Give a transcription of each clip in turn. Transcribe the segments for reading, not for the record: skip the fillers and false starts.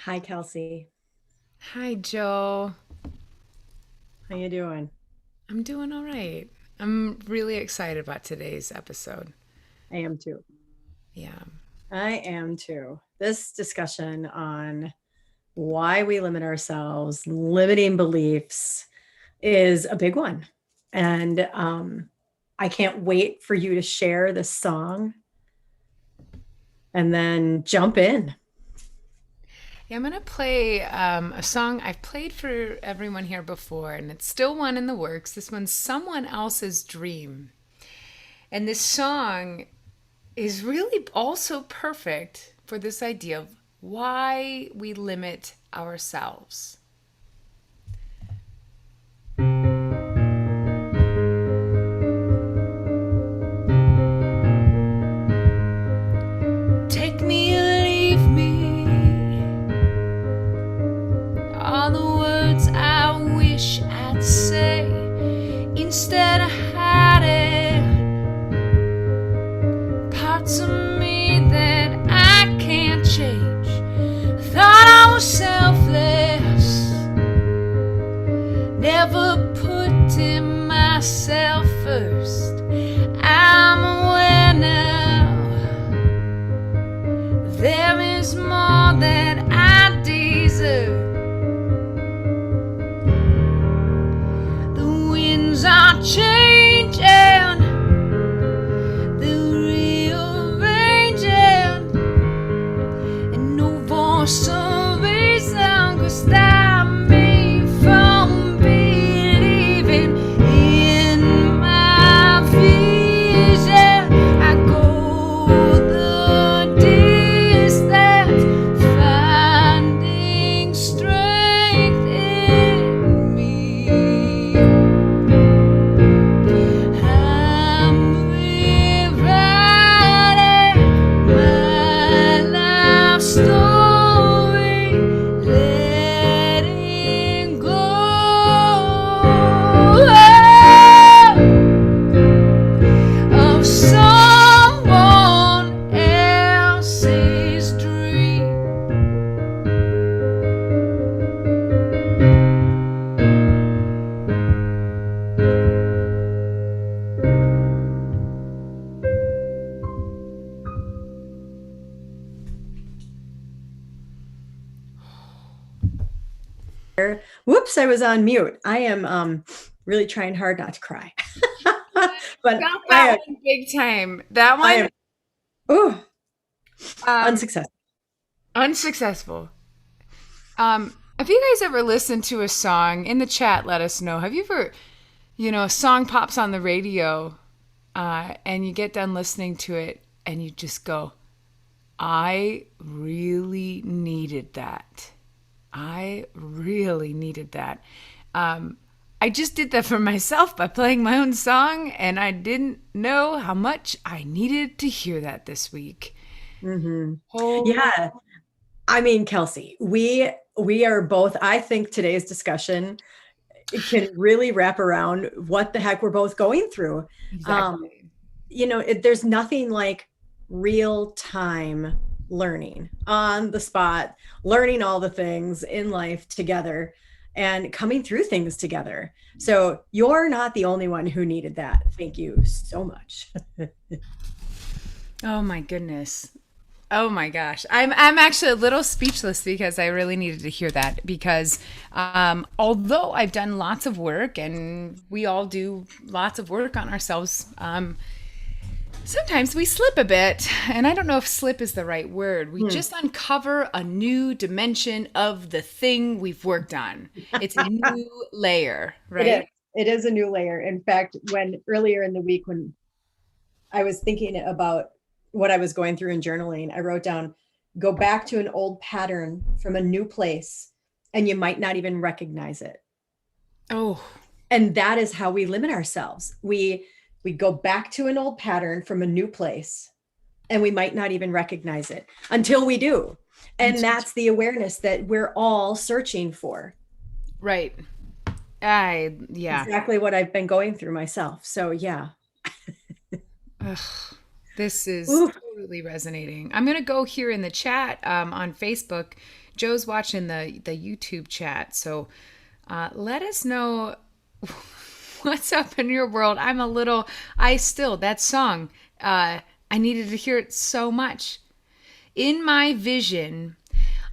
Hi, Kelsey. Hi, Joe. How you doing? I'm doing all right. I'm really excited about today's episode. I am too. Yeah. I am too. This discussion on why we limit ourselves, limiting beliefs, is a big one. And I can't wait for you to share this song and then jump in. Yeah, I'm going to play a song I've played for everyone here before, and it's still one in the works. This one's Someone Else's Dream. And this song is really also perfect for this idea of why we limit ourselves. Take me or leave me. All the words I wish I'd say instead of hiding parts of me that I can't change. Thought I was selfless, never putting myself first. I'm aware now there is more that I deserve. The winds are changing, they're rearranging, and no voice of reason could stop me from believing in my vision. I go the distance, finding strength in me. I'm rewriting my life story, letting go of someone else's dream. Whoops, I was on mute. I am really trying hard not to cry. But Got that one big time. That I one, am oh um, unsuccessful. unsuccessful. Have you guys ever listened to a song in the chat? Let us know. Have you ever, a song pops on the radio, and you get done listening to it, and you just go, "I really needed that. I really needed that." Um, I just did that for myself by playing my own song, and I didn't know how much I needed to hear that this week. Hmm. Holy. Yeah. I mean, Kelsey, we are both, I think today's discussion can really wrap around what the heck we're both going through. Um, Exactly. there's nothing like real time learning on the spot, learning all the things in life together and coming through things together. So you're not the only one who needed that. Thank you so much. Oh my goodness. Oh my gosh. I'm actually a little speechless because I really needed to hear that because although I've done lots of work and we all do lots of work on ourselves, sometimes we slip a bit, and I don't know if slip is the right word. We Hmm. just uncover a new dimension of the thing we've worked on. It's a new layer, It is. right? It is a new layer. In fact, when earlier in the week, when I was thinking about what I was going through in journaling, I wrote down, go back to an old pattern from a new place, and you might not even recognize it. Oh, And that is how we limit ourselves. We go back to an old pattern from a new place, and we might not even recognize it until we do. And that's the awareness that we're all searching for. right. Yeah. Exactly what I've been going through myself. So yeah. Ugh, this is Ooh. totally resonating. I'm going to go here in the chat on Facebook. Joe's watching the YouTube chat, so let us know what's up in your world. That song, I needed to hear it so much. In my vision,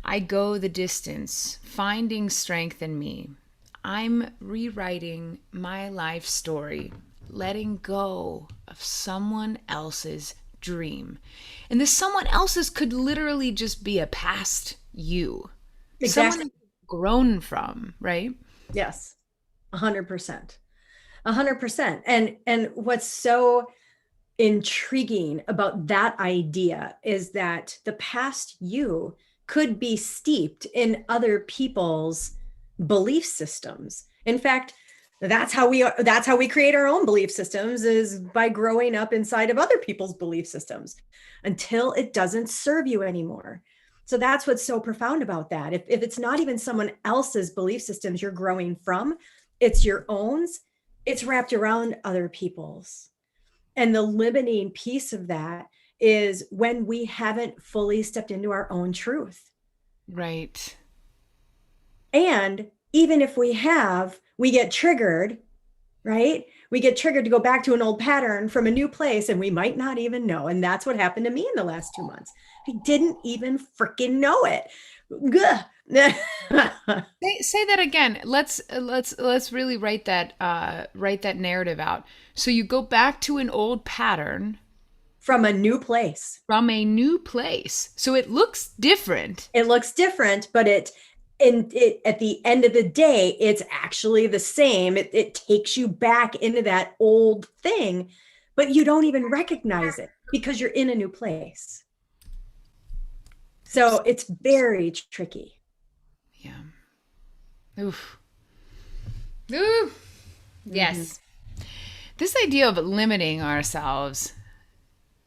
I go the distance, finding strength in me. I'm rewriting my life story, letting go of someone else's dream. And this someone else's could literally just be a past you. Exactly. Someone you've grown from, right? Yes. 100%. 100%. And what's so intriguing about that idea is that the past you could be steeped in other people's belief systems. In fact, that's how we create our own belief systems, is by growing up inside of other people's belief systems until it doesn't serve you anymore. So that's what's so profound about that. If it's not even someone else's belief systems you're growing from, it's your own, it's wrapped around other people's. And the limiting piece of that is when we haven't fully stepped into our own truth. Right. And even if we have, we get triggered, right? We get triggered to go back to an old pattern from a new place, and we might not even know. And that's what happened to me in the last 2 months. I didn't even freaking know it. Say that again. Let's really write that narrative out. So you go back to an old pattern From a new place. from a new place. So it looks different. It looks different, but it at the end of the day, it's actually the same. It takes you back into that old thing, but you don't even recognize it because you're in a new place. So it's very tricky. Yeah. Oof. Ooh. Yes. This idea of limiting ourselves,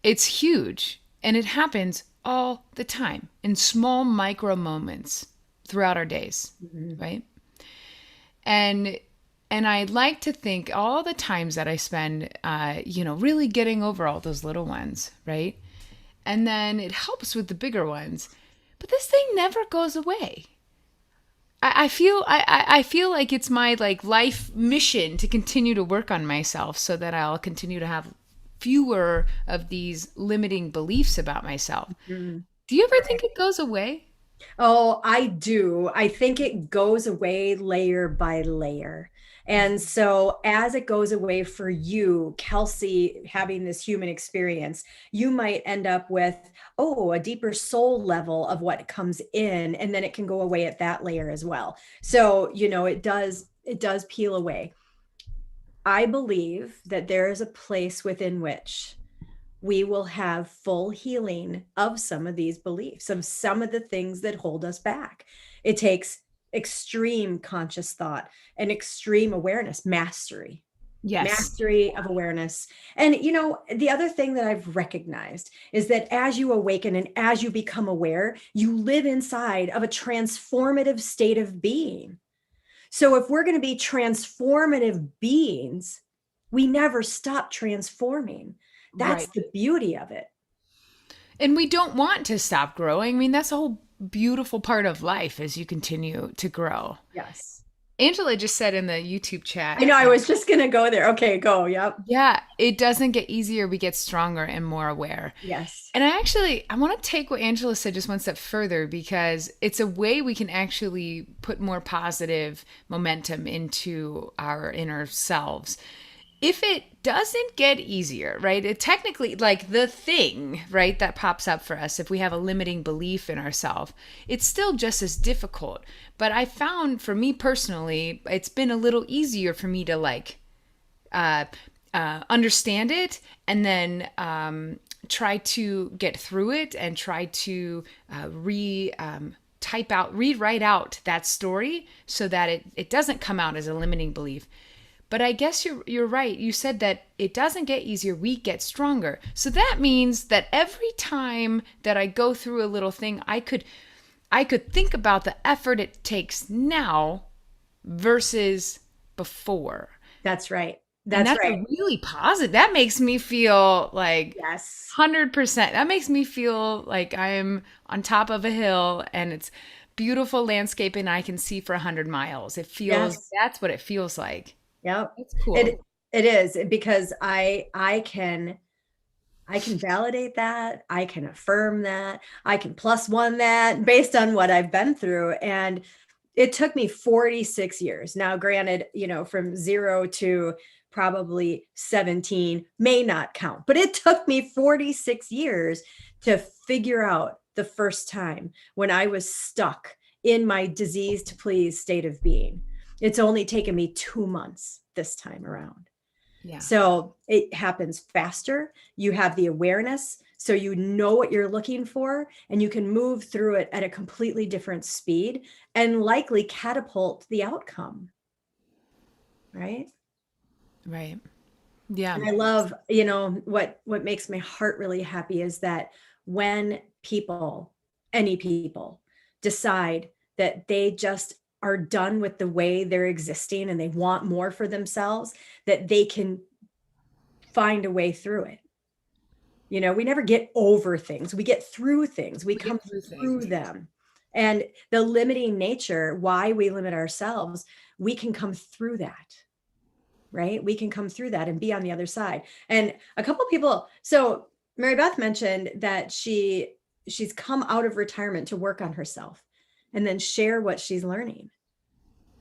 it's huge, and it happens all the time in small micro moments throughout our days, right? And I like to think all the times that I spend, really getting over all those little ones, right? And then it helps with the bigger ones, but this thing never goes away. I feel like it's my life mission to continue to work on myself so that I'll continue to have fewer of these limiting beliefs about myself. Do you ever think it goes away? Oh, I do. I think it goes away layer by layer. And so, as it goes away for you, Kelsey, having this human experience, you might end up with, a deeper soul level of what comes in, and then it can go away at that layer as well. So, it does peel away. I believe that there is a place within which we will have full healing of some of these beliefs, of some of the things that hold us back. It takes extreme conscious thought and extreme awareness, Yes. mastery of awareness. And, the other thing that I've recognized is that as you awaken and as you become aware, you live inside of a transformative state of being. So if we're going to be transformative beings, we never stop transforming. That's Right. the beauty of it. And we don't want to stop growing. I mean, that's a whole beautiful part of life as you continue to grow. Yes. Angela just said in the YouTube chat, I know, I was just going to go there. Okay, go. Yep. yeah, it doesn't get easier. We get stronger and more aware. Yes. And I want to take what Angela said just one step further, because it's a way we can actually put more positive momentum into our inner selves. If it doesn't get easier, right? It technically, like the thing, right, that pops up for us, if we have a limiting belief in ourselves, it's still just as difficult. But I found, for me personally, it's been a little easier for me to understand it, and then try to get through it and try to rewrite out that story so that it doesn't come out as a limiting belief. But I guess you're right. You said that it doesn't get easier, we get stronger. So that means that every time that I go through a little thing, I could think about the effort it takes now versus before. That's right. And that's right. a really positive. That makes me feel like Yes. 100%. That makes me feel like I'm on top of a hill, and it's beautiful landscape and I can see for 100 miles. Yes. That's what it feels like. Yep. That's cool. It is because I can validate that. I can affirm that. I can plus one that based on what I've been through. And it took me 46 years. Now, granted, from 0 to probably 17 may not count, but it took me 46 years to figure out the first time when I was stuck in my disease to please state of being. It's only taken me 2 months this time around. Yeah. So it happens faster. You have the awareness, so you know what you're looking for, and you can move through it at a completely different speed and likely catapult the outcome. Right? Right. Yeah. And I love, what makes my heart really happy is that when people, any people, decide that they just are done with the way they're existing and they want more for themselves, that they can find a way through it. We never get over things. We get through things. We come through them. And the limiting nature, why we limit ourselves, we can come through that. Right? We can come through that and be on the other side. And a couple of people, so Mary Beth mentioned that she's come out of retirement to work on herself and then share what she's learning.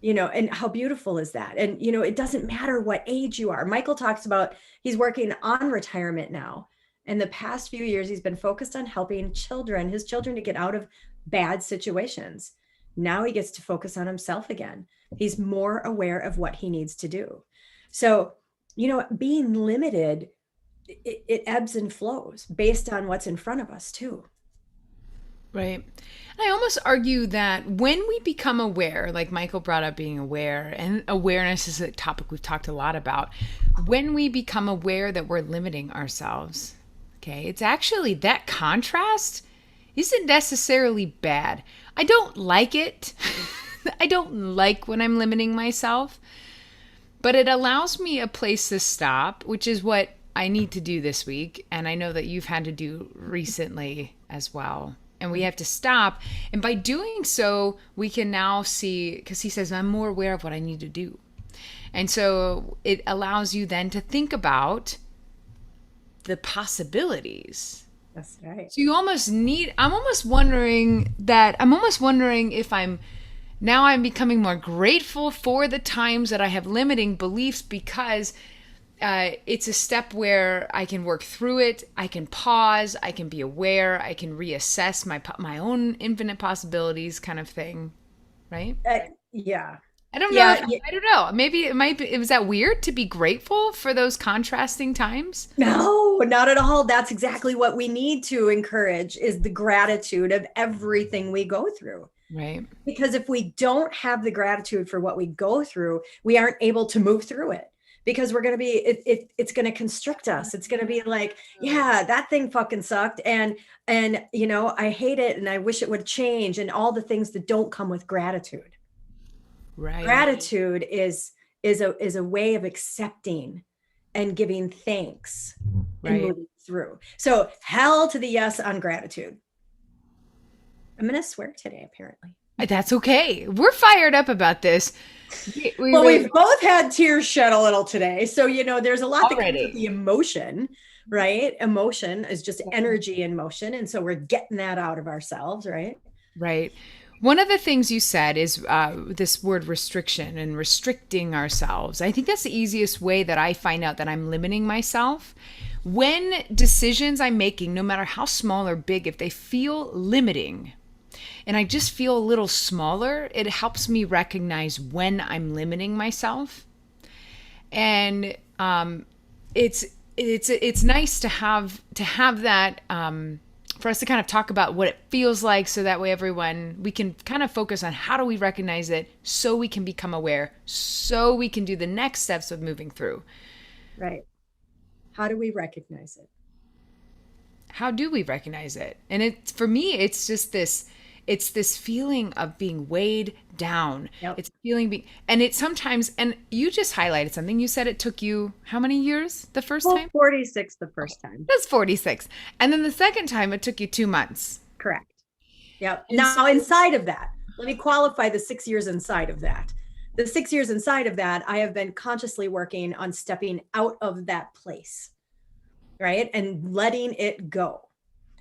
And how beautiful is that? And, it doesn't matter what age you are. Michael talks about he's working on retirement now. And the past few years, he's been focused on helping his children to get out of bad situations. Now he gets to focus on himself again. He's more aware of what he needs to do. So, being limited, it ebbs and flows based on what's in front of us too. Right. And I almost argue that when we become aware, like Michael brought up being aware, and awareness is a topic we've talked a lot about. When we become aware that we're limiting ourselves, okay, it's actually that contrast isn't necessarily bad. I don't like it. I don't like when I'm limiting myself, but it allows me a place to stop, which is what I need to do this week. And I know that you've had to do recently as well. And we have to stop. And by doing so, we can now see, because he says, I'm more aware of what I need to do. And so it allows you then to think about the possibilities. That's right. So I'm almost wondering if I'm becoming more grateful for the times that I have limiting beliefs, because it's a step where I can work through it. I can pause. I can be aware. I can reassess my own infinite possibilities, kind of thing, right? Yeah. I don't know. I don't know. Maybe it might be. Was that weird to be grateful for those contrasting times? No, not at all. That's exactly what we need to encourage, is the gratitude of everything we go through. Right. Because if we don't have the gratitude for what we go through, we aren't able to move through it. Because we're going to be, it's going to constrict us. It's going to be like, yeah, that thing fucking sucked. And, I hate it and I wish it would change, and all the things that don't come with gratitude. Right. Gratitude is a way of accepting and giving thanks and moving through. So hell to the yes on gratitude. I'm going to swear today, apparently. That's okay. We're fired up about this. We've both had tears shed a little today. So, there's a lot that comes with the emotion, right? Emotion is just energy in motion. And so we're getting that out of ourselves, right? Right. One of the things you said is this word restriction and restricting ourselves. I think that's the easiest way that I find out that I'm limiting myself. When decisions I'm making, no matter how small or big, if they feel limiting, and I just feel a little smaller, it helps me recognize when I'm limiting myself. And it's nice to have that, for us to kind of talk about what it feels like, so that way we can kind of focus on how do we recognize it, so we can become aware, so we can do the next steps of moving through. Right. How do we recognize it? How do we recognize it? And for me, it's just this feeling of being weighed down. Yep. It's and it sometimes, and you just highlighted something. You said it took you how many years the first time? 46 the first time. That's 46. And then the second time it took you 2 months. Correct. Yep. Now inside of that, let me qualify the 6 years inside of that. The 6 years inside of that, I have been consciously working on stepping out of that place, right? And letting it go.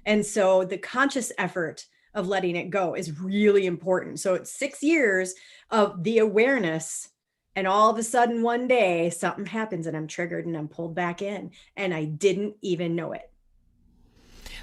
And so the conscious effort of letting it go is really important. So it's 6 years of the awareness. And all of a sudden, one day, something happens and I'm triggered and I'm pulled back in. And I didn't even know it.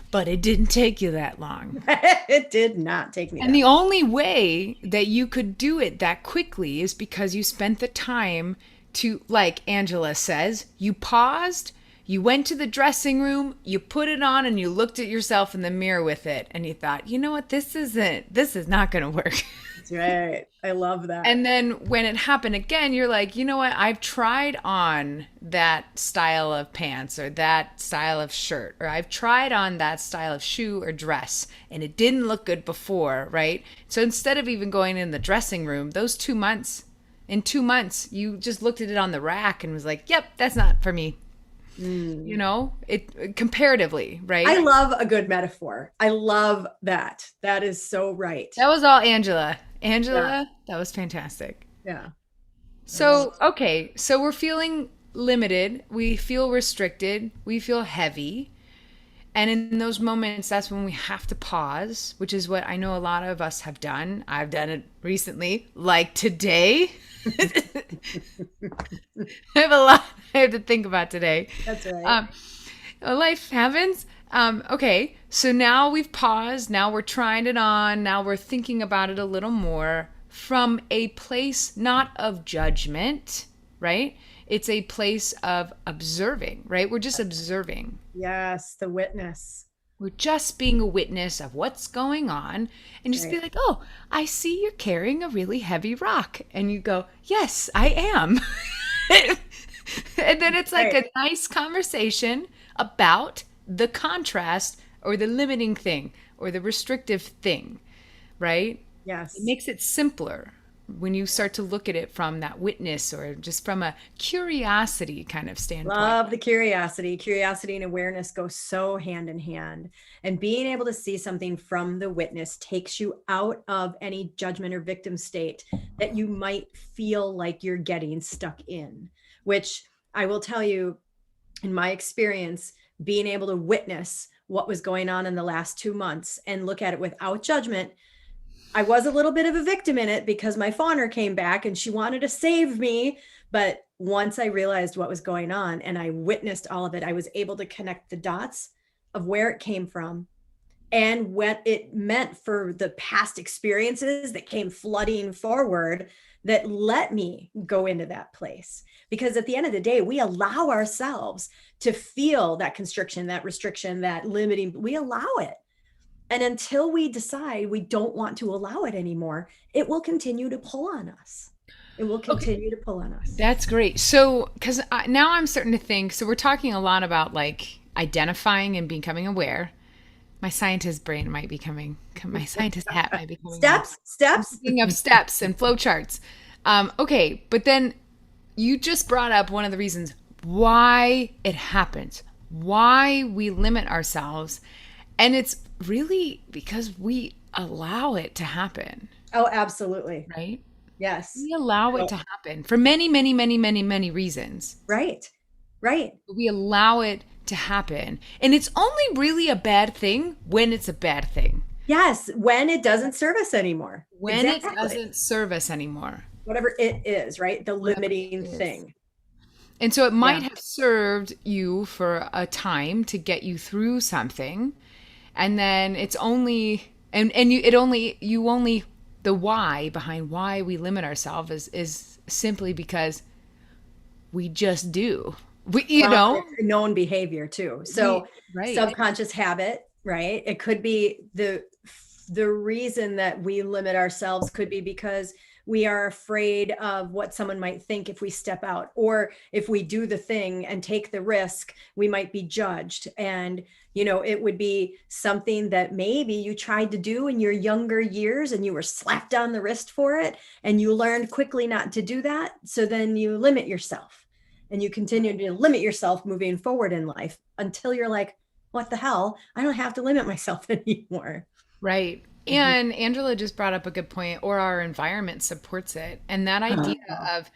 But it didn't take you that long. It did not take me And the only way that you could do it that quickly is because you spent the time to, like Angela says, you paused, you went to the dressing room, you put it on, and you looked at yourself in the mirror with it. And you thought, you know what, this is not going to work. That's right. I love that. And then when it happened again, you're like, you know what? I've tried on that style of pants or that style of shirt, or I've tried on that style of shoe or dress, and it didn't look good before, right? So instead of even going in the dressing room, in 2 months, you just looked at it on the rack and was like, yep, that's not for me. You know, it comparatively, right? I love a good metaphor. I love that. That is so right. That was all Angela. Angela, Yeah. that was fantastic. Yeah. So, okay, so we're feeling limited, we feel restricted, we feel heavy. And in those moments, that's when we have to pause, which is what I know a lot of us have done. I've done it recently, like today. I have to think about today. That's right. Life happens. Okay, so now we've paused. Now we're trying it on. Now we're thinking about it a little more from a place not of judgment, right? It's a place of observing, right? We're just observing. Yes, the witness. We're just being a witness of what's going on and just be Right. like, oh, I see you're carrying a really heavy rock. And you go, yes, I am. And then it's like Right. a nice conversation about the contrast or the limiting thing or the restrictive thing, right? It Yes. makes it simpler when you start to look at it from that witness or just from a curiosity kind of standpoint. Love the curiosity. Curiosity and awareness go so hand in hand. And being able to see something from the witness takes you out of any judgment or victim state that you might feel like you're getting stuck in, which I will tell you, in my experience, being able to witness what was going on in the last 2 months and look at it without judgment. I was a little bit of a victim in it because my fawner came back and she wanted to save me. But once I realized what was going on and I witnessed all of it, I was able to connect the dots of where it came from and what it meant for the past experiences that came flooding forward that let me go into that place. Because at the end of the day, we allow ourselves to feel that constriction, that restriction, that limiting, we allow it. And until we decide we don't want to allow it anymore, it will continue to pull on us. It will continue to pull on us. That's great. So, because now I'm starting to think, so we're talking a lot about like identifying and becoming aware. My scientist brain might be my scientist hat might be coming on. Steps. Thinking of steps and flow charts. Okay, but then you just brought up one of the reasons why it happens, why we limit ourselves. And it's really because we allow it to happen, Oh, absolutely. right? Yes. We allow it to happen for many, many, many, many, many reasons. Right. Right. We allow it to happen. And it's only really a bad thing when it's a bad thing. Yes. When it doesn't serve us anymore. When Exactly. it doesn't serve us anymore. Whatever it is, right? The limiting it is. thing. And so it might Yeah. have served you for a time to get you through something. And then it's only the why behind why we limit ourselves is simply because we just do. Well, it's a known behavior too. So right. subconscious habit, right? It could be the reason that we limit ourselves could be because we are afraid of what someone might think if we step out, or if we do the thing and take the risk, we might be judged. And, it would be something that maybe you tried to do in your younger years and you were slapped on the wrist for it. And you learned quickly not to do that. So then you limit yourself and you continue to limit yourself moving forward in life until you're like, what the hell? I don't have to limit myself anymore. Right. Mhm. And Angela just brought up a good point, or our environment supports it. And that idea Oh, of,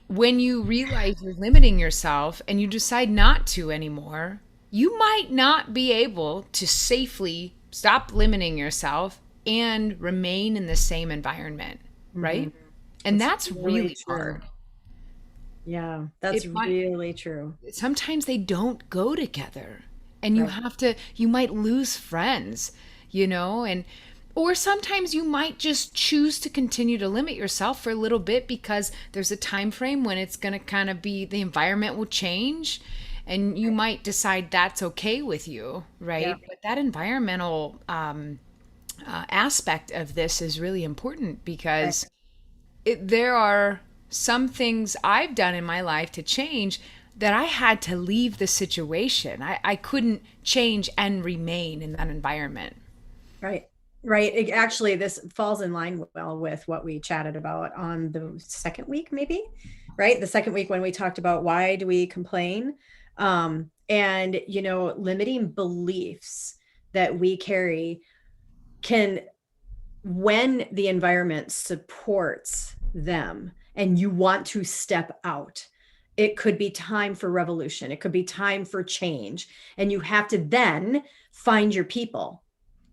when you realize you're limiting yourself and you decide not to anymore, you might not be able to safely stop limiting yourself and remain in the same environment, mhm. right? And That's that's really really true. hard. Yeah, that's It might really true. sometimes they don't go together, and Right. you might lose friends, and or sometimes you might just choose to continue to limit yourself for a little bit because there's a time frame when it's going to kind of be the environment will change, and you might decide that's okay with you, Yeah. right? But that environmental aspect of this is really important Right. because there are some things I've done in my life to change that I had to leave the situation. I couldn't change and remain in that environment. Right. Right. Actually, this falls in line well with what we chatted about on the second week, maybe, right? The second week when we talked about why do we complain? And, limiting beliefs that we carry can, when the environment supports them and you want to step out, it could be time for revolution. It could be time for change. And you have to then find your people,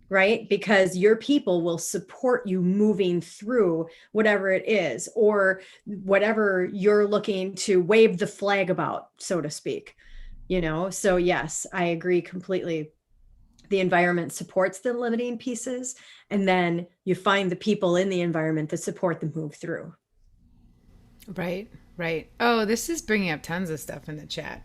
right? Because your people will support you moving through whatever it is or whatever you're looking to wave the flag about, so to speak. So yes, I agree completely. The environment supports the limiting pieces, and then you find the people in the environment that support the move through. Right, right. Oh, this is bringing up tons of stuff in the chat.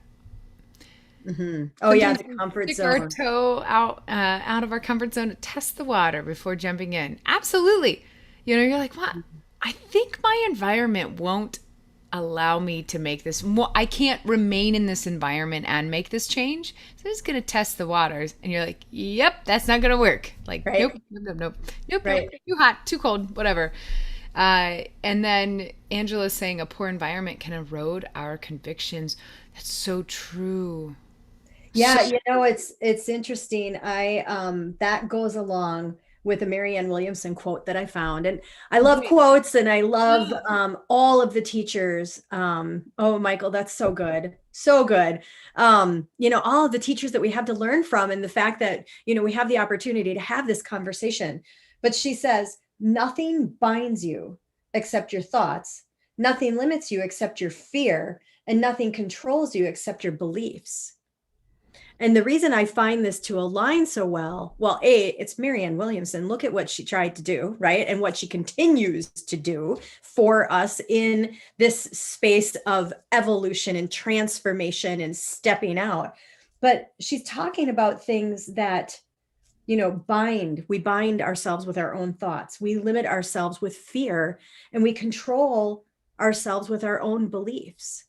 Oh yeah, Sometimes the we comfort stick our zone. toe out of our comfort zone to test the water before jumping in. Absolutely. You're like, what? I think my environment won't allow me to make this. I can't remain in this environment and make this change. So I'm just gonna test the waters. And you're like, yep, that's not gonna work. Like, nope, Right. nope, nope, nope, nope, nope. Right. Too hot, too cold, whatever. And then Angela's saying a poor environment can erode our convictions. That's so true. So Yeah, it's interesting. I that goes along with a Marianne Williamson quote that I found. And I love great. quotes and I love all of the teachers. Oh, Michael, that's so good. So good. All of the teachers that we have to learn from and the fact that, we have the opportunity to have this conversation. But she says, nothing binds you except your thoughts. Nothing limits you except your fear, and nothing controls you except your beliefs. And the reason I find this to align so well, it's Marianne Williamson. Look at what she tried to do, right? And what she continues to do for us in this space of evolution and transformation and stepping out. But she's talking about things that, we bind ourselves with our own thoughts. We limit ourselves with fear, and we control ourselves with our own beliefs.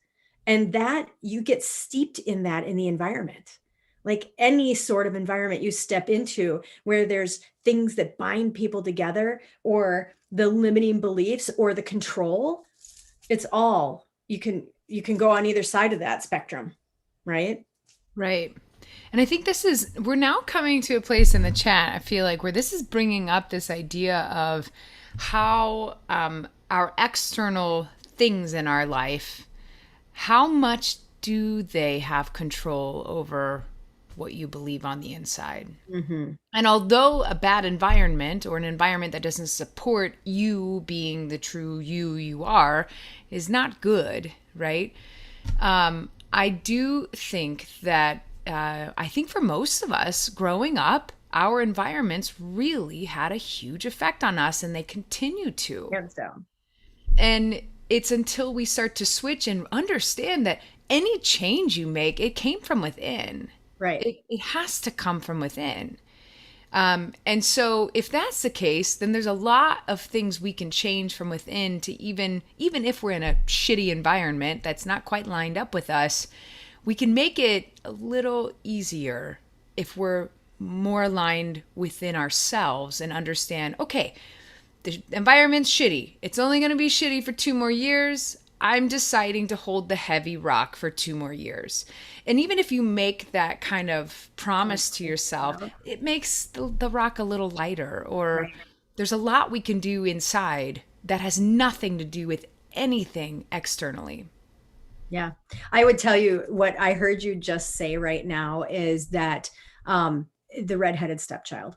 And that you get steeped in that in the environment, like any sort of environment you step into where there's things that bind people together or the limiting beliefs or the control. It's all you can go on either side of that spectrum, right? right. And I think we're now coming to a place in the chat, I feel like, where this is bringing up this idea of how our external things in our life, how much do they have control over what you believe on the inside? Mm-hmm. And although a bad environment or an environment that doesn't support you being the true you are is not good, right? I do think that I think for most of us growing up, our environments really had a huge effect on us and they continue to. Hands down. And it's until we start to switch and understand that any change you make, it came from within. Right. It has to come from within. And so if that's the case, then there's a lot of things we can change from within to even if we're in a shitty environment that's not quite lined up with us, we can make it a little easier if we're more aligned within ourselves and understand, okay, the environment's shitty. It's only going to be shitty for 2 more years. I'm deciding to hold the heavy rock for 2 more years. And even if you make that kind of promise to yourself, Yeah. it makes the rock a little lighter. Or Right. there's a lot we can do inside that has nothing to do with anything externally. Yeah. I would tell you what I heard you just say right now is that um, the redheaded stepchild,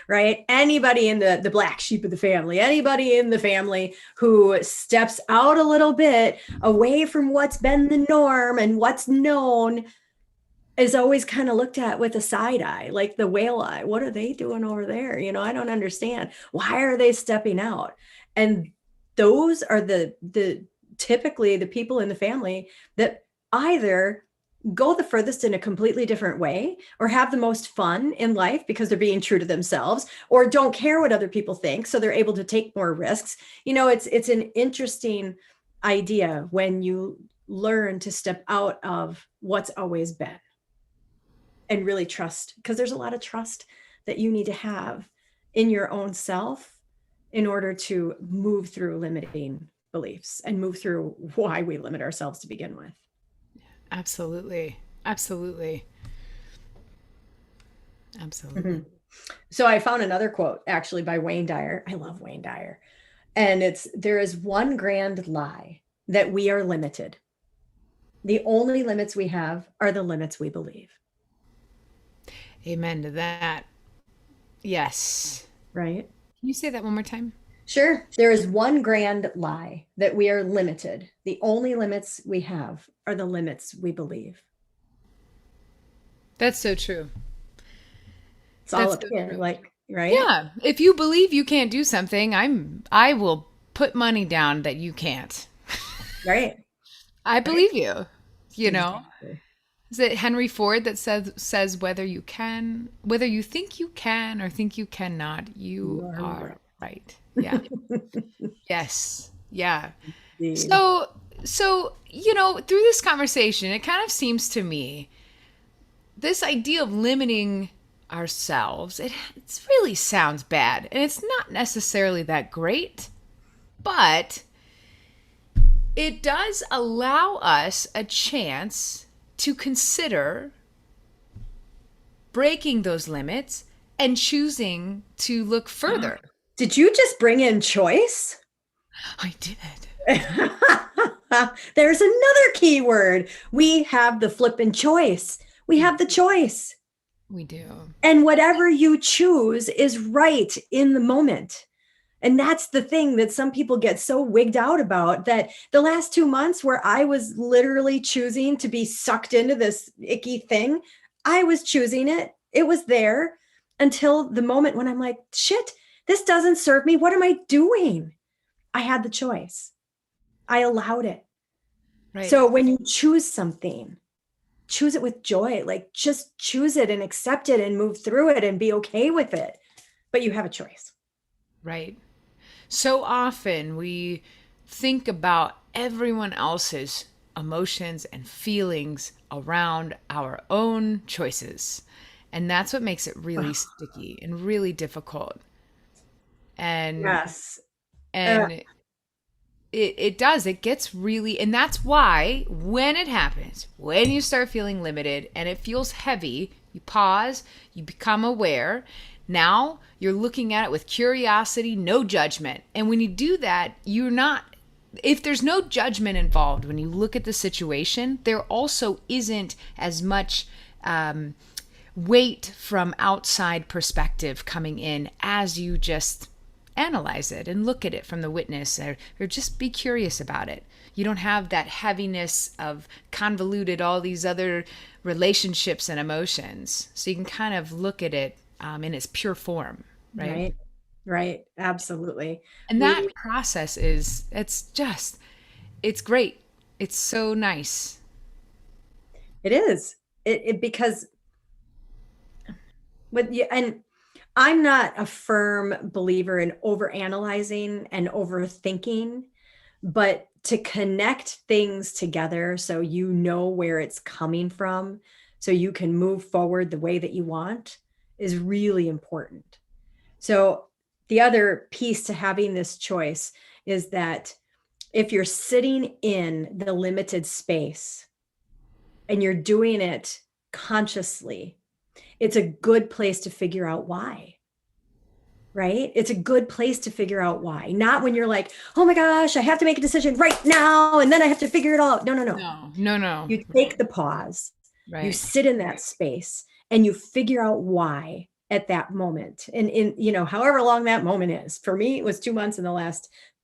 right? Anybody in the black sheep of the family, anybody in the family who steps out a little bit away from what's been the norm and what's known is always kind of looked at with a side eye, like the whale eye. What are they doing over there? I don't understand. Why are they stepping out? And those are the typically the people in the family that either go the furthest in a completely different way or have the most fun in life because they're being true to themselves or don't care what other people think, so they're able to take more risks. It's an interesting idea when you learn to step out of what's always been and really trust, because there's a lot of trust that you need to have in your own self in order to move through limiting beliefs and move through why we limit ourselves to begin with. Absolutely. Absolutely. Absolutely. Mhm. So I found another quote actually by Wayne Dyer. I love Wayne Dyer. And it's, there is one grand lie that we are limited. The only limits we have are the limits we believe. Amen to that. Yes. Right? Can you say that one more time? Sure. There is one grand lie that we are limited. The only limits we have are the limits we believe. That's so true. It's all That's up so here, true. like, right? Yeah. If you believe you can't do something, I will put money down that you can't. Right. I Right. believe you. You know? Exactly. Is it Henry Ford that says whether you think you can or think you cannot, You you are are right. right. Yeah. Yes. Yeah. Indeed. So through this conversation, it kind of seems to me this idea of limiting ourselves, it really sounds bad. And it's not necessarily that great, but it does allow us a chance to consider breaking those limits and choosing to look further. Did you just bring in choice? I did. There's another key word. We have the flippin' choice. We have the choice. We do. And whatever you choose is right in the moment. And that's the thing that some people get so wigged out about, that the last 2 months where I was literally choosing to be sucked into this icky thing, I was choosing it. It was there until the moment when I'm like, shit, this doesn't serve me. What am I doing? I had the choice. I allowed it. Right. So when you choose something, choose it with joy. Like, just choose it and accept it and move through it and be okay with it. But you have a choice. Right. So often we think about everyone else's emotions and feelings around our own choices. And that's what makes it really sticky and really difficult. And Yes. and it does. It gets really, and that's why when it happens, when you start feeling limited and it feels heavy, you pause, you become aware. Now you're looking at it with curiosity, no judgment. And when you do that, you're not, if there's no judgment involved, when you look at the situation, there also isn't as much weight from outside perspective coming in as you just analyze it and look at it from the witness, or just be curious about it. You don't have that heaviness of convoluted all these other relationships and emotions. So you can kind of look at it in its pure form, right? Right. Right. Absolutely. And that We process it's great. It's so nice. it is. It because but yeah, and I'm not a firm believer in overanalyzing and overthinking, but to connect things together so you know where it's coming from, so you can move forward the way that you want, is really important. So the other piece to having this choice is that if you're sitting in the limited space and you're doing it consciously, it's a good place to figure out why. Right? It's a good place to figure out why. Not when you're like, oh my gosh, I have to make a decision right now and then I have to figure it all out. No, no, no. No, no, no. You take the pause, you Right. sit in that space and you figure out why at that moment. And in, however long that moment is. For me, it was 2 months in the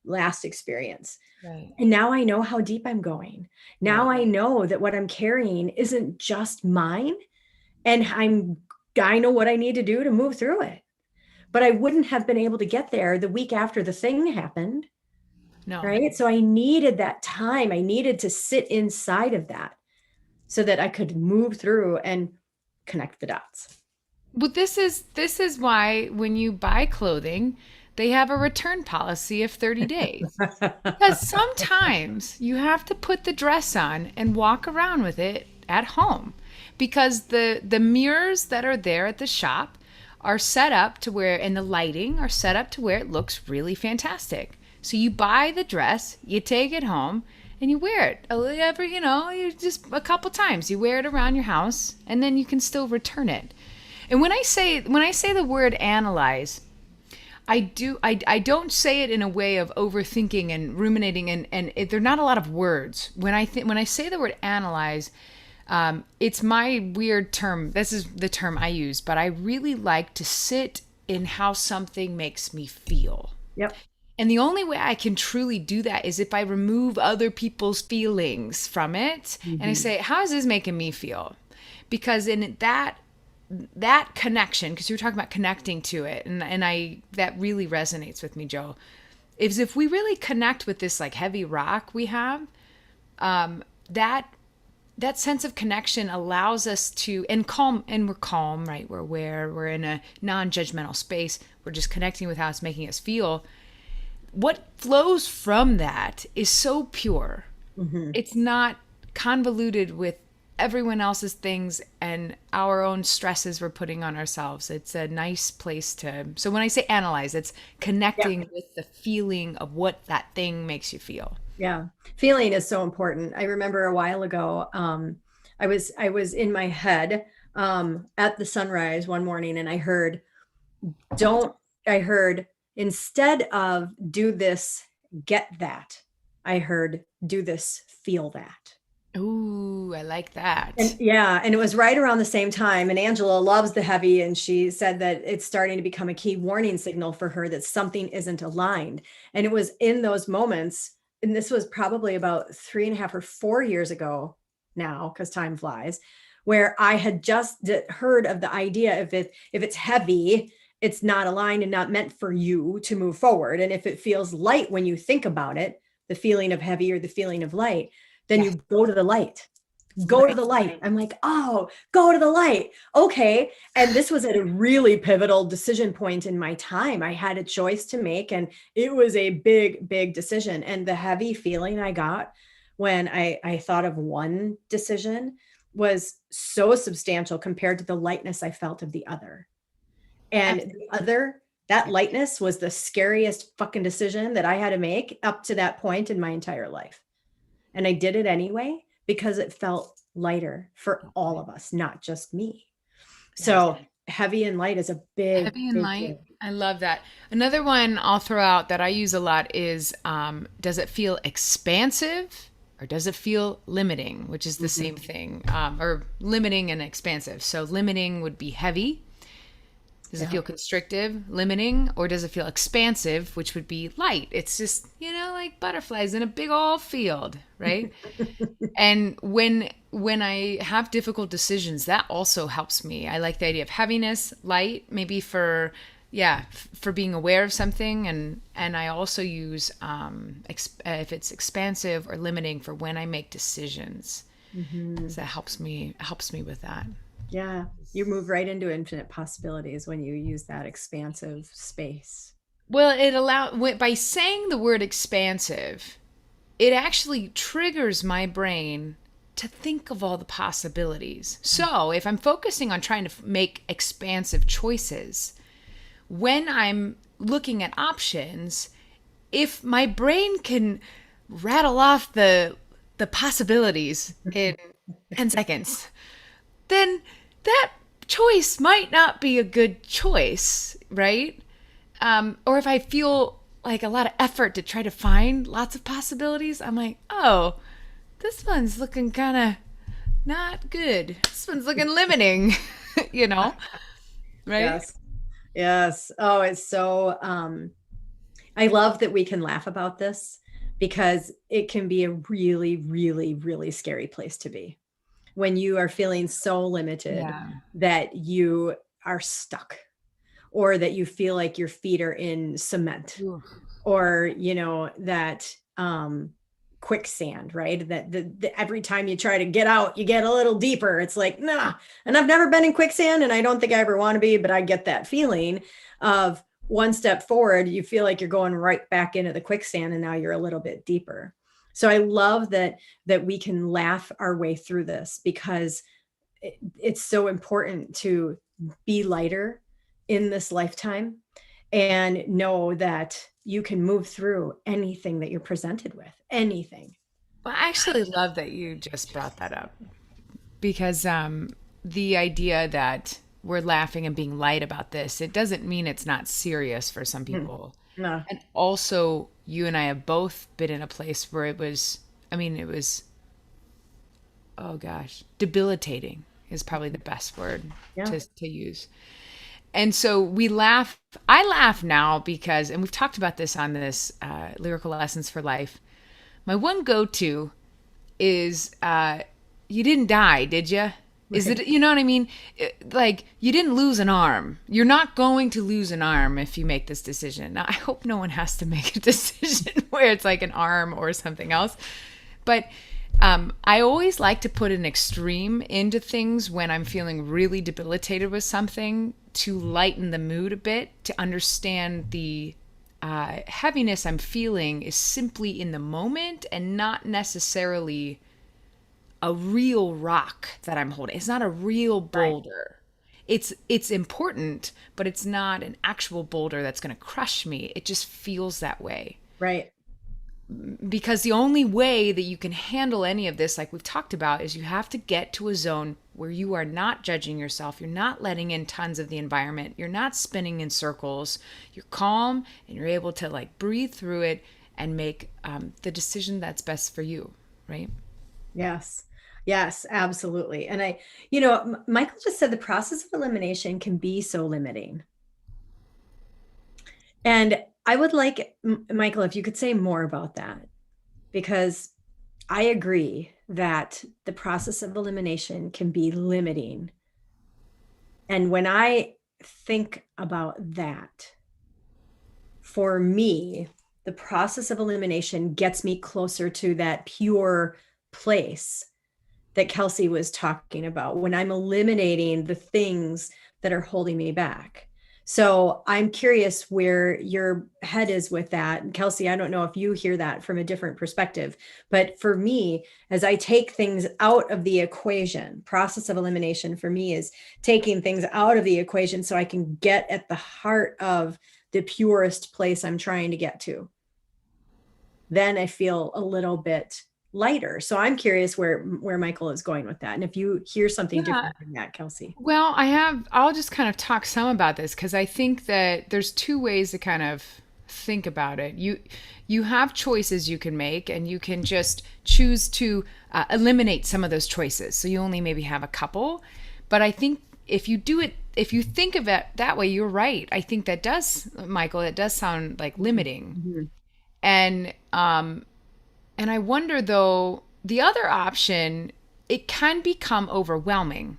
last experience. Right. And now I know how deep I'm going. Now Right. I know that what I'm carrying isn't just mine. And I know what I need to do to move through it. But I wouldn't have been able to get there the week after the thing happened. No. Right. So I needed that time. I needed to sit inside of that so that I could move through and connect the dots. Well, this is why when you buy clothing, they have a return policy of 30 days. Because sometimes you have to put the dress on and walk around with it at home. Because the mirrors that are there at the shop are set up to where, and the lighting are set up to where it looks really fantastic. So you buy the dress, you take it home, and you wear it you just a couple times. You wear it around your house, and then you can still return it. And when I say the word analyze, I don't say it in a way of overthinking and ruminating, and there are not a lot of words. When I say the word analyze, it's my weird term. This is the term I use, but I really like to sit in how something makes me feel. Yep. And the only way I can truly do that is if I remove other people's feelings from it, and I say, how is this making me feel? Because in that connection, because you were talking about connecting to it, and that really resonates with me, Joe, is if we really connect with this like heavy rock we have, that sense of connection allows us to, and we're calm, right? We're aware, we're in a non-judgmental space. We're just connecting with how it's making us feel. What flows from that is so pure. Mm-hmm. It's not convoluted with everyone else's things and our own stresses we're putting on ourselves. It's a nice place to, so when I say analyze, it's connecting with the feeling of what that thing makes you feel. Yeah. Feeling is so important. I remember a while ago, I was in my head at the sunrise one morning and I heard, instead of do this, get that, I heard do this, feel that. Ooh, I like that. And it was right around the same time. And Angela loves the heavy. And she said that it's starting to become a key warning signal for her that something isn't aligned. And it was in those moments, and this was probably about 3.5 or 4 years ago now, because time flies, where I had just heard of the idea if it's heavy, it's not aligned and not meant for you to move forward. And if it feels light when you think about it, the feeling of heavy or the feeling of light, then you go to the light. Go to the light. I'm like, oh, go to the light. Okay. And this was at a really pivotal decision point in my time. I had a choice to make, and it was a big, big decision. And the heavy feeling I got when I thought of one decision was so substantial compared to the lightness I felt of the other. And that lightness was the scariest fucking decision that I had to make up to that point in my entire life. And I did it anyway because it felt lighter for all of us, not just me. So heavy and light is a big, heavy and big light. thing. I love that. Another one I'll throw out that I use a lot is, does it feel expansive or does it feel limiting, which is the same thing, or limiting and expansive. So limiting would be heavy. Does it feel constrictive, limiting, or does it feel expansive, which would be light? It's just, like butterflies in a big old field, right? And when I have difficult decisions, that also helps me. I like the idea of heaviness, light, maybe for being aware of something, and I also use if it's expansive or limiting for when I make decisions. So that helps me with that. Yeah, you move right into infinite possibilities when you use that expansive space. Well, by saying the word expansive, it actually triggers my brain to think of all the possibilities. So if I'm focusing on trying to make expansive choices, when I'm looking at options, if my brain can rattle off the possibilities in 10 seconds, then that choice might not be a good choice, right? Or if I feel like a lot of effort to try to find lots of possibilities, I'm like, oh, this one's looking kind of not good. This one's looking limiting, you know, right? Yes. Yes. Oh, it's so I love that we can laugh about this because it can be a really, really, really scary place to be when you are feeling so limited Yeah. that you are stuck or that you feel like your feet are in cement Ooh. or that quicksand, right? That every time you try to get out you get a little deeper. It's like, nah. And I've never been in quicksand and I don't think I ever want to be, but I get that feeling of one step forward you feel like you're going right back into the quicksand and now you're a little bit deeper. So I love that we can laugh our way through this because it's so important to be lighter in this lifetime and know that you can move through anything that you're presented with, anything. Well, I actually love that you just brought that up because the idea that we're laughing and being light about this, it doesn't mean it's not serious for some Mm. people. No, And also, you and I have both been in a place where it was, I mean, it was, oh gosh, debilitating is probably the best word yeah, to use. And so we laugh. I laugh now because, and we've talked about this on this Lyrical Lessons for Life. My one go to is, you didn't die, did you? Is right, it, you know what I mean? Like, you didn't lose an arm. You're not going to lose an arm if you make this decision. Now, I hope no one has to make a decision where it's like an arm or something else. But I always like to put an extreme into things when I'm feeling really debilitated with something to lighten the mood a bit, to understand the heaviness I'm feeling is simply in the moment and not necessarily a real rock that I'm holding. It's not a real right, boulder. It's important, but it's not an actual boulder that's going to crush me. It just feels that way. right. Because the only way that you can handle any of this, like we've talked about, is you have to get to a zone where you are not judging yourself. You're not letting in tons of the environment. You're not spinning in circles. You're calm and you're able to like breathe through it and make the decision that's best for you, right? Yes. Yes, absolutely. And Michael just said the process of elimination can be so limiting. And I would like, Michael, if you could say more about that, because I agree that the process of elimination can be limiting. And when I think about that, for me, the process of elimination gets me closer to that pure place that Kelsey was talking about when I'm eliminating the things that are holding me back. So I'm curious where your head is with that. And Kelsey, I don't know if you hear that from a different perspective, but for me, as I take things out of the equation, process of elimination for me is taking things out of the equation so I can get at the heart of the purest place I'm trying to get to. Then I feel a little bit lighter. So I'm curious where Michael is going with that. And if you hear something Yeah. different from that, Kelsey. Well, I'll just kind of talk some about this because I think that there's two ways to kind of think about it. You have choices you can make, and you can just choose to eliminate some of those choices. So you only maybe have a couple. But I think if you do it, if you think of it that way, you're right. I think that does, Michael, it does sound like limiting. Mm-hmm. And and I wonder though, the other option, it can become overwhelming,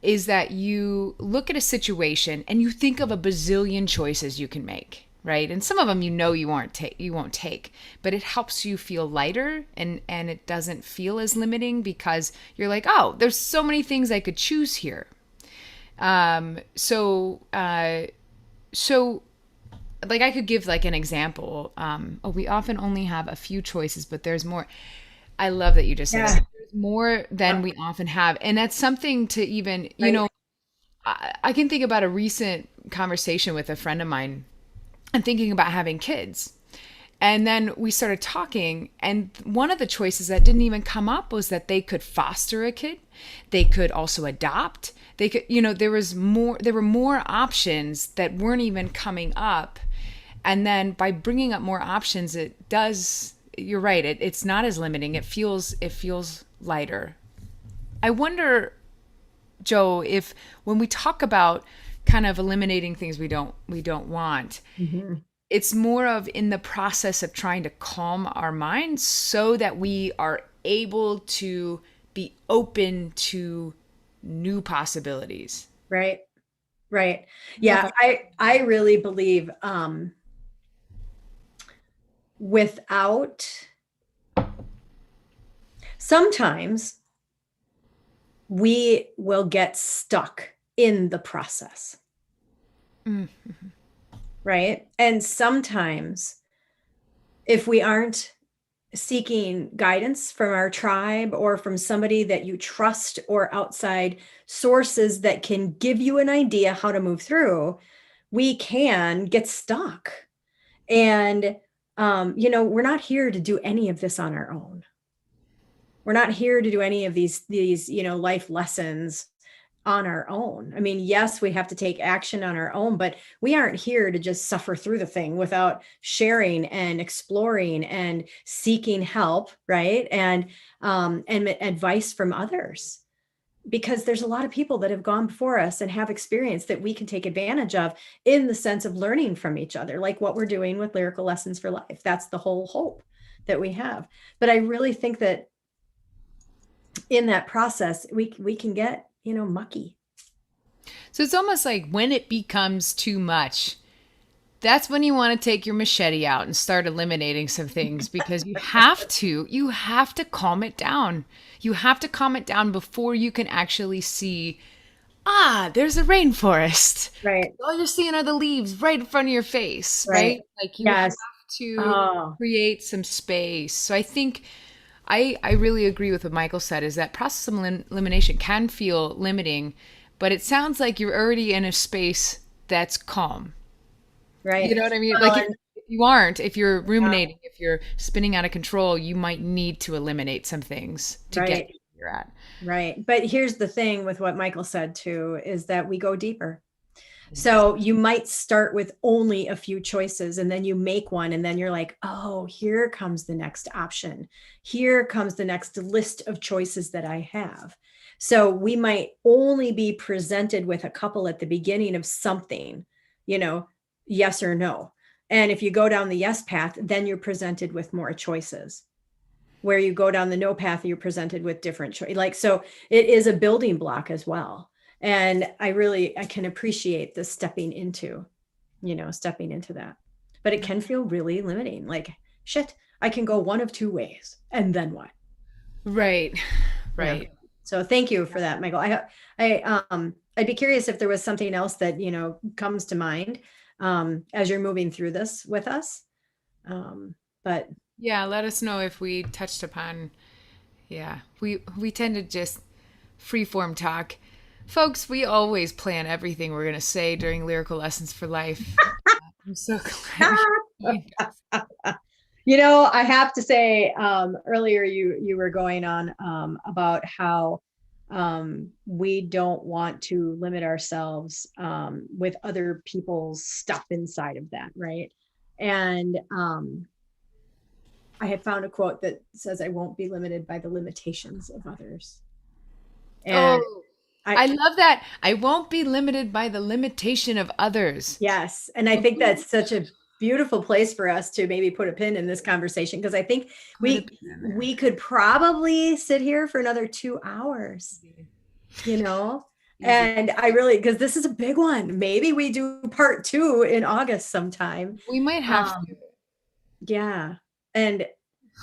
is that you look at a situation and you think of a bazillion choices you can make, right? And some of them you won't take, but it helps you feel lighter and it doesn't feel as limiting because you're like, oh, there's so many things I could choose here. So like I could give like an example. Oh, we often only have a few choices, but there's more. I love that you just said Yeah. that. There's more than we often have, and that's something to even, Right. I can think about a recent conversation with a friend of mine and thinking about having kids. And then we started talking, and one of the choices that didn't even come up was that they could foster a kid. They could also adopt. They could, there were more options that weren't even coming up. And then by bringing up more options, it does, you're right, it's not as limiting. It feels lighter. I wonder, Joe, if when we talk about kind of eliminating things we don't want, Mhm. it's more of in the process of trying to calm our minds so that we are able to be open to new possibilities. Right. Right. I don't know if Yeah, I really believe without sometimes we will get stuck in the process, Mm. right? And sometimes if we aren't seeking guidance from our tribe or from somebody that you trust or outside sources that can give you an idea how to move through, we can get stuck. And we're not here to do any of this on our own. We're not here to do any of these life lessons on our own. I mean, yes, we have to take action on our own, but we aren't here to just suffer through the thing without sharing and exploring and seeking help, right? And advice from others. Because there's a lot of people that have gone before us and have experience that we can take advantage of in the sense of learning from each other, like what we're doing with Lyrical Lessons for Life. That's the whole hope that we have. But I really think that in that process, we can get, mucky. So it's almost like when it becomes too much, that's when you want to take your machete out and start eliminating some things because you have to calm it down. You have to calm it down before you can actually see, there's a rainforest. Right. All you're seeing are the leaves right in front of your face, Right. right? Like you have Yes. to Oh, create some space. So I think I really agree with what Michael said is that process of elimination can feel limiting, but it sounds like you're already in a space that's calm. You right. know what I mean? Well, Like and if you're yeah, ruminating, if you're spinning out of control, you might need to eliminate some things to get right. where you're at. Right. But here's the thing with what Michael said too, is that we go deeper. So you might start with only a few choices and then you make one and then you're like, oh, here comes the next option. Here comes the next list of choices that I have. So we might only be presented with a couple at the beginning of something, you know, yes or no. And if you go down the yes path, then you're presented with more choices. Where you go down the no path, you're presented with different choice. Like, so it is a building block as well. And I can appreciate the stepping into that. But it can feel really limiting. Like, shit, I can go one of two ways. And then what? Right. Yeah. Right. So thank you for that, Michael. I'd be curious if there was something else that, comes to mind as you're moving through this with us. But Yeah, let us know if we touched upon. Yeah. We tend to just freeform talk. Folks, we always plan everything we're going to say during Lyrical Lessons for Life. I'm so glad you joined us. I have to say, earlier you were going on about how we don't want to limit ourselves with other people's stuff inside of that, right? And I had found a quote that says, "I won't be limited by the limitations of others." And Oh, I I love that. I won't be limited by the limitation of others. Yes. And I think that's such a beautiful place for us to maybe put a pin in this conversation because I think Put a we pin in there. we could probably sit here for another 2 hours, you know? Easy. And I really, because this is a big one. Maybe we do part two in August sometime. We might have to. Um, yeah. And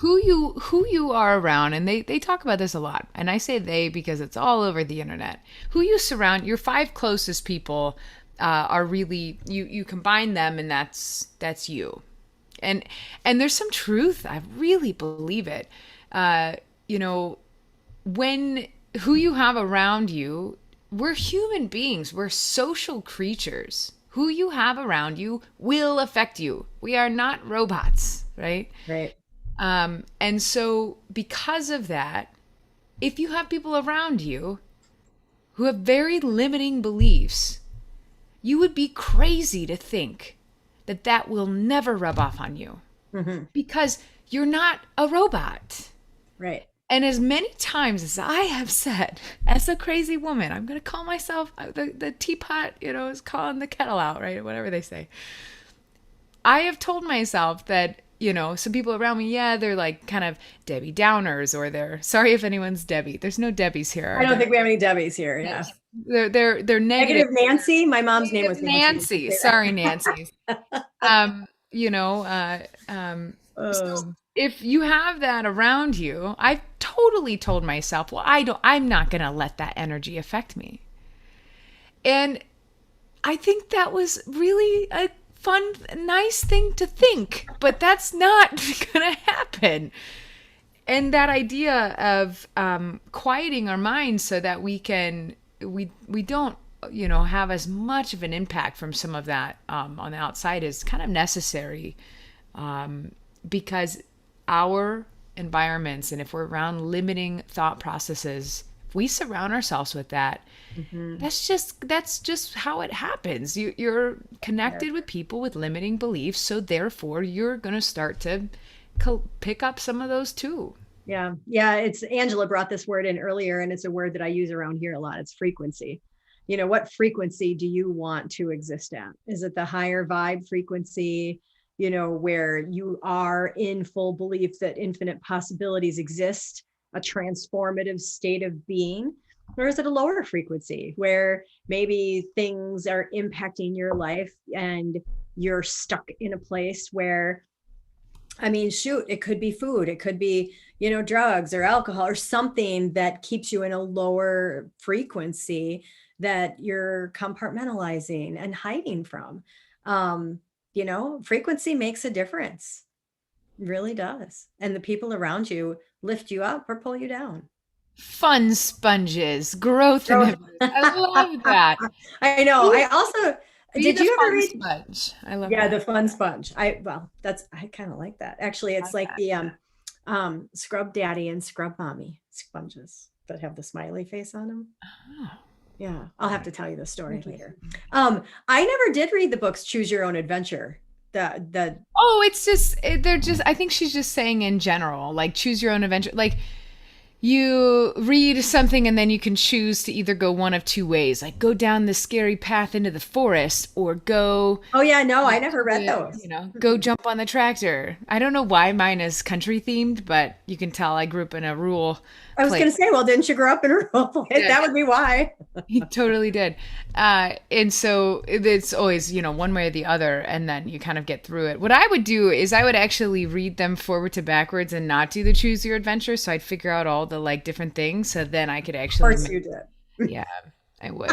Who you are around, and they talk about this a lot, and I say they because it's all over the internet. Who you surround, your five closest people, are really you combine them, and that's you. And there's some truth. I really believe it. You know, when who you have around you, we're human beings. We're social creatures. who you have around you will affect you. We are not robots, right? Right. And so because of that, if you have people around you who have very limiting beliefs, you would be crazy to think that that will never rub off on you Hmm. because you're not a robot. Right. And as many times as I have said, as a crazy woman, I'm going to call myself the teapot, is calling the kettle out, right? Whatever they say. I have told myself that, some people around me, yeah, they're like kind of Debbie Downers, or they're sorry if anyone's Debbie. There's no Debbie's here, I are don't there? think we have any Debbies here. Yeah. They're negative. Negative Nancy. My mom's name Negative was Nancy. We should Nancy. say Sorry, Nancy. Um, you know, uh, um, so that. if you have that around you, I've totally told myself, well, I'm not going to let that energy affect me. And I think that was really a fun, nice thing to think, but that's not going to happen. And that idea of quieting our minds so that we don't have as much of an impact from some of that on the outside is kind of necessary, because our environments, and if we're around limiting thought processes, if we surround ourselves with that, Hmm. that's just how it happens. You're connected with people with limiting beliefs, so therefore you're going to start to pick up some of those too. Yeah. Yeah. It's Angela brought this word in earlier, and it's a word that I use around here a lot. It's frequency. What frequency do you want to exist at? Is it the higher vibe frequency, where you are in full belief that infinite possibilities exist, a transformative state of being? Or is it a lower frequency where maybe things are impacting your life and you're stuck in a place where, I mean, shoot, it could be food, it could be, drugs or alcohol or something that keeps you in a lower frequency that you're compartmentalizing and hiding from. Frequency makes a difference. It really does. And the people around you lift you up or pull you down. Fun sponges, growth Growth. inhibitors. I love that. I know. Be, I also, be did the you ever fun read? sponge. I love Yeah, that. the fun sponge. I kind of like that. Actually, I it's love like that. the scrub daddy and scrub mommy sponges that have the smiley face on them. Oh, Yeah, I'll have right. to tell you the story later. Interesting. I never did read the books Choose Your Own Adventure. The Oh, they're just, I think she's just saying in general, like choose your own adventure. Like you read something and then you can choose to either go one of two ways, like go down the scary path into the forest or go Oh yeah, no, I up never to read the, those. go jump on the tractor. I don't know why mine is country themed, but you can tell I grew up in a rural I was place. gonna say, well, didn't you grow up in a rural place? Yeah, That would be why. he totally did. And so it's always, one way or the other, and then you kind of get through it. What I would do is I would actually read them forward to backwards and not do the choose your adventure. So I'd figure out all the like different things. So then I could Of actually, course you did. yeah, I would.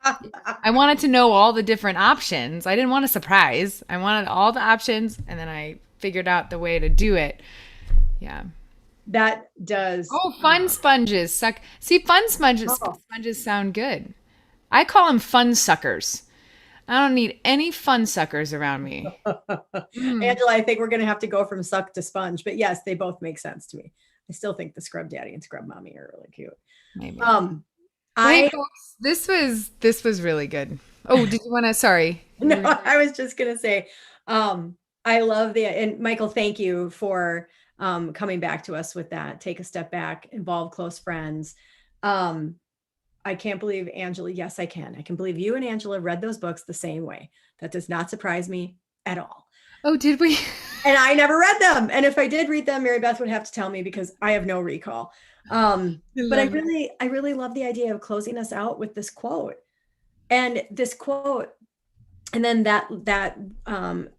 I wanted to know all the different options. I didn't want a surprise. I wanted all the options, and then I figured out the way to do it. Yeah. That does. Oh, fun sponges suck. See, fun sponges Oh. sponges sound good. I call them fun suckers. I don't need any fun suckers around me. Mm, Angela, I think we're gonna have to go from suck to sponge, but yes, they both make sense to me. I still think the scrub daddy and scrub mommy are really cute. maybe. Um, Well, hey, I folks, this was really good. Oh, did you want to? Sorry. no, I was just gonna say, I love and Michael, thank you for coming back to us with that. Take a step back, involve close friends. Um, I can't believe Angela. Yes, I can. I can believe you and Angela read those books the same way. That does not surprise me at all. Oh, did we? And I never read them. And if I did read them, Mary Beth would have to tell me because I have no recall. I But love it. I really love the idea of closing us out with this quote. And this quote, and then that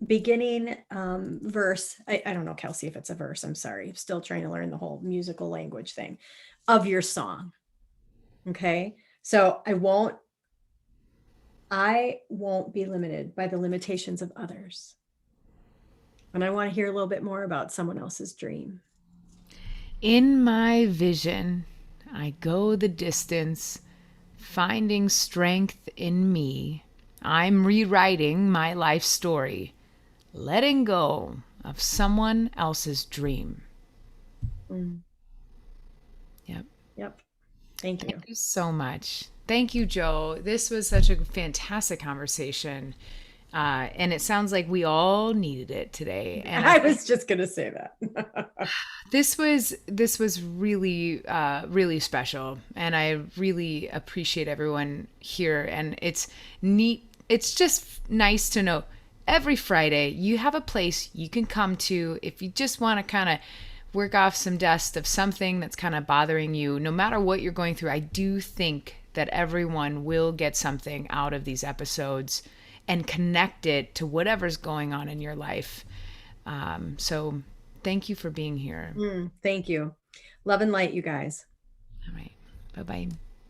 beginning verse. I don't know, Kelsey, if it's a verse. I'm sorry. I'm still trying to learn the whole musical language thing of your song. Okay. So I won't be limited by the limitations of others. And I want to hear a little bit more about someone else's dream. In my vision, I go the distance, finding strength in me I'm rewriting my life story, letting go of someone else's dream. Mm, Yep. yep. Thank Thank you. you so much. Thank you, Joe. This was such a fantastic conversation. And it sounds like we all needed it today. And I I think was just going to say that. this was really really special, and I really appreciate everyone here. And it's neat. It's just nice to know every Friday you have a place you can come to if you just want to kind of work off some dust of something that's kind of bothering you. No matter what you're going through, I do think that everyone will get something out of these episodes and connect it to whatever's going on in your life. So thank you for being here. Thank you. Love and light, you guys. All right. Bye bye.